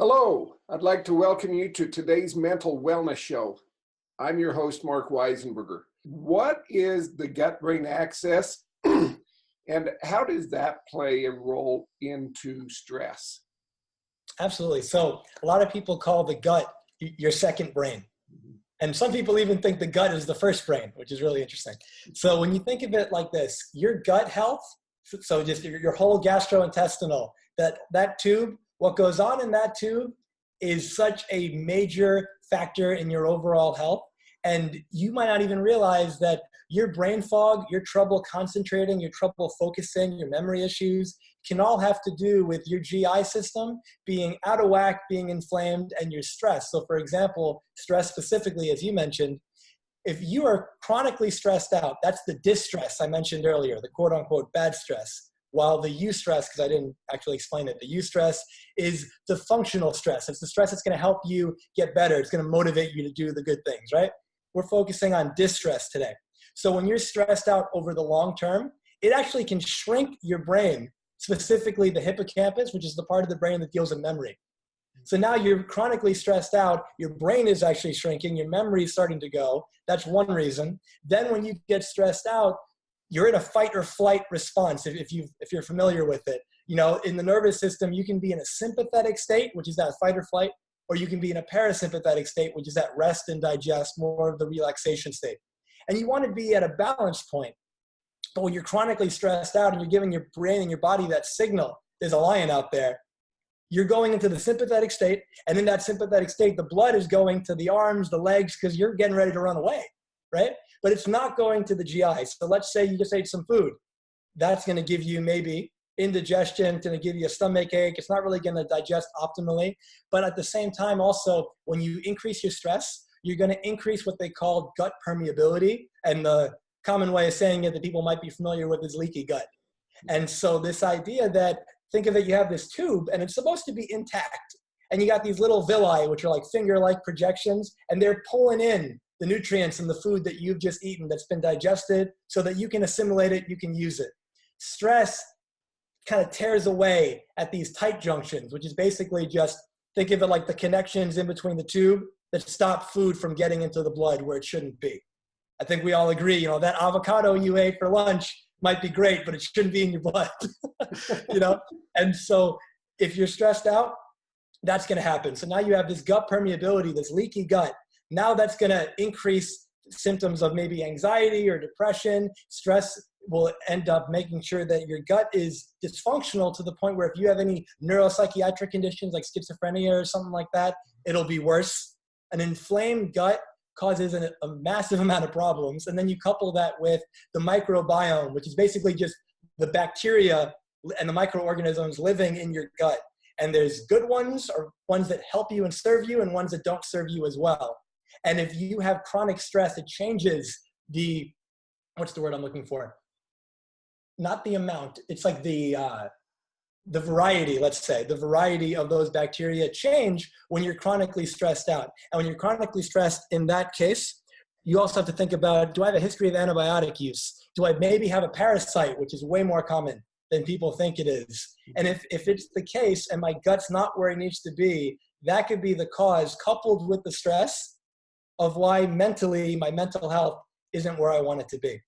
Hello, I'd like to welcome you to today's Mental Wellness Show. I'm your host, Mark Weisenburger. What is the gut-brain axis and how does that play a role into stress? Absolutely. So a lot of people call the gut your second brain. And some people even think the gut is the first brain, which is really interesting. So when you think of it like this, your gut health, so just your whole gastrointestinal, that tube, what goes on in that tube is such a major factor in your overall health. And you might not even realize that your brain fog, your trouble concentrating, your trouble focusing, your memory issues can all have to do with your GI system being out of whack, being inflamed, and your stress. So for example, stress specifically, as you mentioned, if you are chronically stressed out, that's the distress I mentioned earlier, the quote unquote bad stress. While the eustress, because I didn't actually explain it, the eustress is the functional stress. It's the stress that's going to help you get better. It's going to motivate you to do the good things, right? We're focusing on distress today. So when you're stressed out over the long term, it actually can shrink your brain, specifically the hippocampus, which is the part of the brain that deals with memory. So now you're chronically stressed out, your brain is actually shrinking, your memory is starting to go. That's one reason. Then when you get stressed out, you're in a fight or flight response, if you're familiar with it. You know, in the nervous system, you can be in a sympathetic state, which is that fight or flight, or you can be in a parasympathetic state, which is that rest and digest, more of the relaxation state. And you want to be at a balance point. But when you're chronically stressed out and you're giving your brain and your body that signal, there's a lion out there, you're going into the sympathetic state, and in that sympathetic state, the blood is going to the arms, the legs, because you're getting ready to run away, right? But it's not going to the GI. So let's say you just ate some food. That's going to give you maybe indigestion, it's going to give you a stomach ache. It's not really going to digest optimally. But at the same time, also, when you increase your stress, you're going to increase what they call gut permeability. And the common way of saying it that people might be familiar with is leaky gut. And so this idea that, think of it, you have this tube and it's supposed to be intact. And you got these little villi, which are like finger-like projections, and they're pulling in the nutrients and the food that you've just eaten that's been digested so that you can assimilate it, you can use it. Stress kind of tears away at these tight junctions, which is basically just, think of it like the connections in between the tube that stop food from getting into the blood where it shouldn't be. I think we all agree, you know, that avocado you ate for lunch might be great, but it shouldn't be in your blood, you know? And so if you're stressed out, that's going to happen. So now you have this gut permeability, this leaky gut. Now that's going to increase symptoms of maybe anxiety or depression. Stress will end up making sure that your gut is dysfunctional to the point where if you have any neuropsychiatric conditions like schizophrenia or something like that, it'll be worse. An inflamed gut causes a massive amount of problems. And then you couple that with the microbiome, which is basically just the bacteria and the microorganisms living in your gut. And there's good ones, or ones that help you and serve you, and ones that don't serve you as well. And if you have chronic stress, it changes the, what's the word I'm looking for? Not the amount, it's like the variety, let's say. The variety of those bacteria change when you're chronically stressed out. And when you're chronically stressed in that case, you also have to think about, do I have a history of antibiotic use? Do I maybe have a parasite, which is way more common than people think it is? And if it's the case and my gut's not where it needs to be, that could be the cause, coupled with the stress, of why mentally my mental health isn't where I want it to be.